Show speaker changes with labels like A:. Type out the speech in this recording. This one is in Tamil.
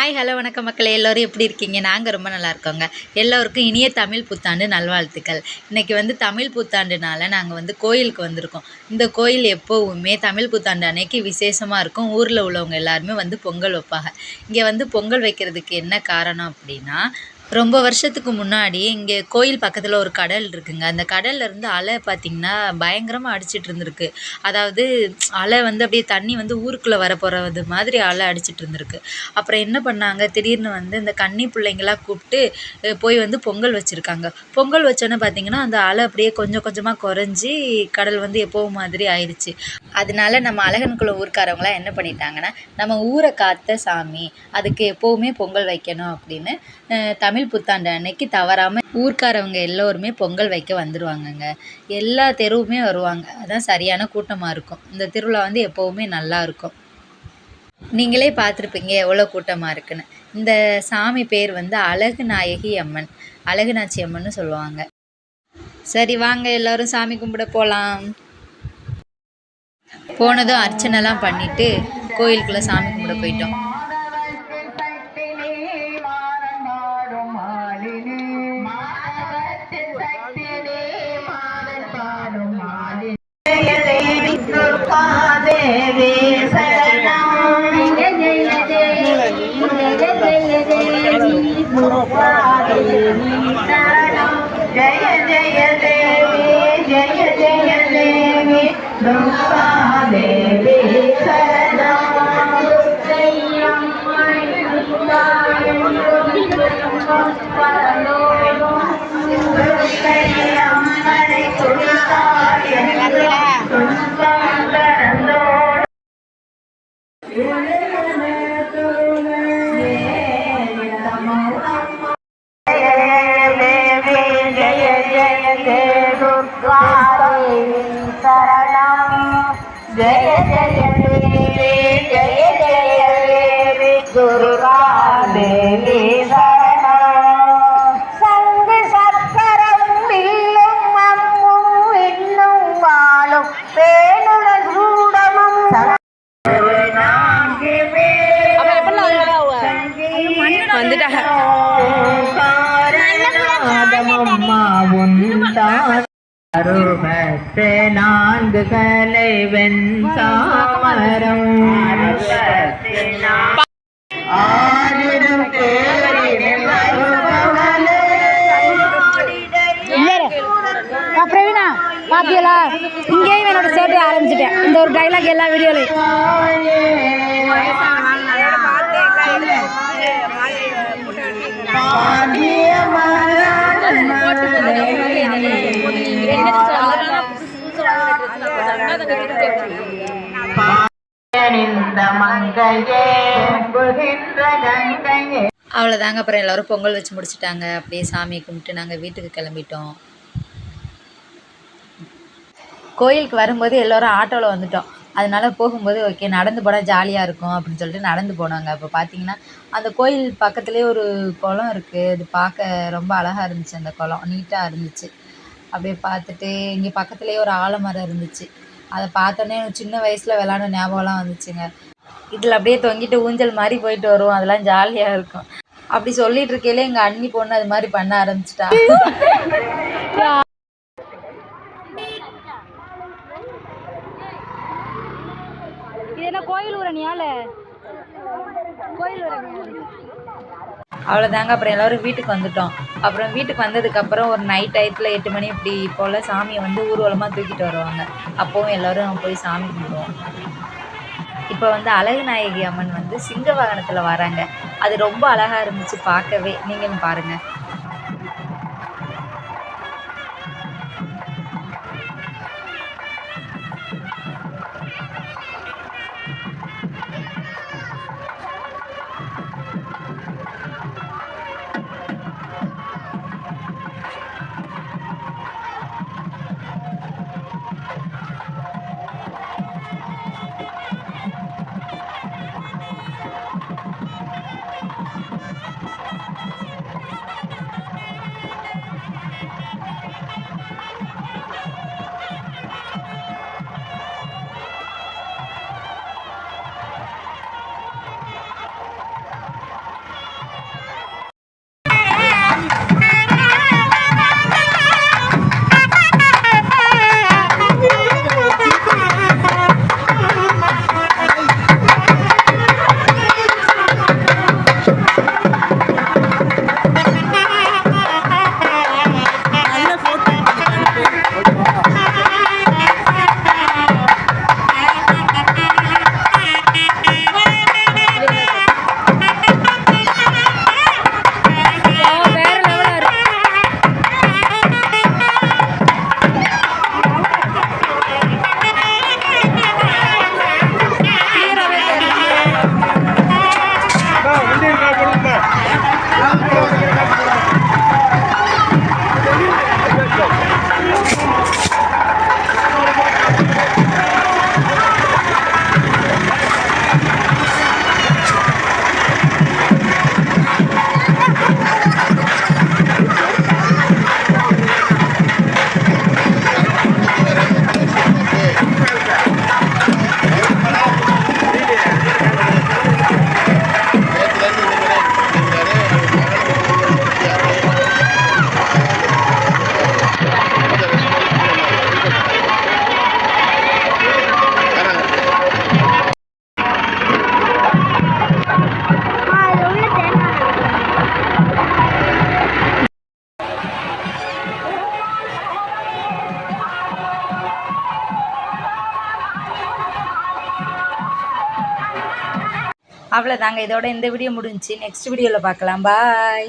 A: ஹாய் ஹலோ வணக்கம் மக்களே, எல்லோரும் எப்படி இருக்கீங்க? நாங்கள் ரொம்ப நல்லா இருக்கோங்க. எல்லோருக்கும் இனிய தமிழ் புத்தாண்டு நல்வாழ்த்துக்கள். இன்றைக்கி வந்து தமிழ் புத்தாண்டுனால நாங்கள் வந்து கோயிலுக்கு வந்திருக்கோம். இந்த கோயில் எப்போவுமே தமிழ் புத்தாண்டு அன்னைக்கு விசேஷமாக இருக்கும். ஊரில் உள்ளவங்க எல்லாருமே வந்து பொங்கல் வைப்பாங்க. இங்கே வந்து பொங்கல் வைக்கிறதுக்கு என்ன காரணம் அப்படின்னா, ரொம்ப வருஷத்துக்கு முன்னாடி இங்கே கோயில் பக்கத்தில் ஒரு கடல் இருக்குங்க. அந்த கடல்லேருந்து அலை பார்த்திங்கன்னா பயங்கரமாக அடிச்சிட்டு இருந்திருக்கு. அதாவது அலை வந்து அப்படியே தண்ணி வந்து ஊருக்குள்ளே வரப்போகிறது மாதிரி அலை அடிச்சிட்டு இருந்திருக்கு. அப்புறம் என்ன பண்ணாங்க, திடீர்னு வந்து இந்த கன்னி பிள்ளைங்களாம் கூப்பிட்டு போய் வந்து பொங்கல் வச்சுருக்காங்க. பொங்கல் வச்சோன்னே பார்த்திங்கன்னா அந்த அலை அப்படியே கொஞ்சம் கொஞ்சமாக குறைஞ்சி கடல் வந்து எப்போவும் மாதிரி ஆயிடுச்சு. அதனால நம்ம அழகன்குளம் ஊர்க்காரவங்களாம் என்ன பண்ணிட்டாங்கன்னா, நம்ம ஊரை காத்த சாமி, அதுக்கு எப்போவுமே பொங்கல் வைக்கணும் அப்படின்னு தமிழ் புத்தாண்டு அன்னைக்கு தவறாமல் ஊர்க்காரவங்க எல்லோருமே பொங்கல் வைக்க வந்துடுவாங்கங்க. எல்லா தெருவுமே வருவாங்க. அதான் சரியான கூட்டமாக இருக்கும். இந்த திருவிழா வந்து எப்போவுமே நல்லா இருக்கும். நீங்களே பார்த்துருப்பீங்க எவ்வளோ கூட்டமாக இருக்குன்னு. இந்த சாமி பேர் வந்து அழகு நாயகி அம்மன், அழகுநாச்சி அம்மன்னு சொல்லுவாங்க. சரி வாங்க எல்லோரும் சாமி கும்பிட போகலாம். போனதும் அர்ச்சனைலாம் பண்ணிவிட்டு கோயிலுக்குள்ளே சாமி கும்பிட போயிட்டோம்.
B: जय जय देवी जय जय देवी दुर्गा देवी जय जय देवी जय जय देवी दुर्गा देवी संग சக்கரம் வில்லும் அம்பும் விண்ணும் வாழும் பேணுல சூடமும் அருபத்து நான்கு கலை வெண்சாமரம் ஆயிரம்
C: பிரவீனா பாத்தியலா, இங்கேயும் என்னோட சேர்த்து ஆரம்பிச்சிட்டேன். இந்த ஒரு டைலாக் எல்லா வீடியோலையும்.
A: அவ்வளோதாங்க. அப்புறம் எல்லோரும் பொங்கல் வச்சு முடிச்சுட்டாங்க. அப்படியே சாமியை கும்பிட்டு நாங்கள் வீட்டுக்கு கிளம்பிட்டோம். கோயிலுக்கு வரும்போது எல்லோரும் ஆட்டோவில் வந்துட்டோம். அதனால போகும்போது ஓகே நடந்து போனால் ஜாலியாக இருக்கும் அப்படின்னு சொல்லிட்டு நடந்து போனாங்க. அப்போ பார்த்தீங்கன்னா அந்த கோயில் பக்கத்துலேயே ஒரு குளம் இருக்குது. அது பார்க்க ரொம்ப அழகாக இருந்துச்சு. அந்த குளம் நீட்டாக இருந்துச்சு. அப்படியே பார்த்துட்டு இங்கே பக்கத்துலேயே ஒரு ஆலமரம் இருந்துச்சு. அதை பார்த்தோன்னே சின்ன வயசில் விளாண்ட ஞாபகம்லாம் வந்துச்சுங்க. இதில் அப்படியே தொங்கிட்டு ஊஞ்சல் மாதிரி போயிட்டு வருவோம். அதெல்லாம் ஜாலியாக இருக்கும். அப்படி சொல்லிட்டு இருக்கையிலே எங்கள் அண்ணி பொண்ணு அது மாதிரி பண்ண ஆரம்பிச்சிட்டா. அவ்வளோதாங்க. அப்புறம் எல்லோரும் வீட்டுக்கு வந்துட்டோம். அப்புறம் வீட்டுக்கு வந்ததுக்கப்புறம் ஒரு நைட் டயத்தில் 8 மணி இப்படி போல் சாமியை வந்து ஊர்வலமாக தூக்கிட்டு வருவாங்க. அப்போவும் எல்லோரும் போய் சாமி கும்பிடுவோம். இப்போ வந்து அழகுநாயகி அம்மன் வந்து சிங்க வாகனத்தில் வராங்க. அது ரொம்ப அழகாக இருந்துச்சு பார்க்கவே. நீங்களும் பாருங்கள். அவ்வளோதாங்க, இதோட இந்த வீடியோ முடிஞ்சுச்சு. நெக்ஸ்ட் வீடியோவில் பார்க்கலாம். பாய்.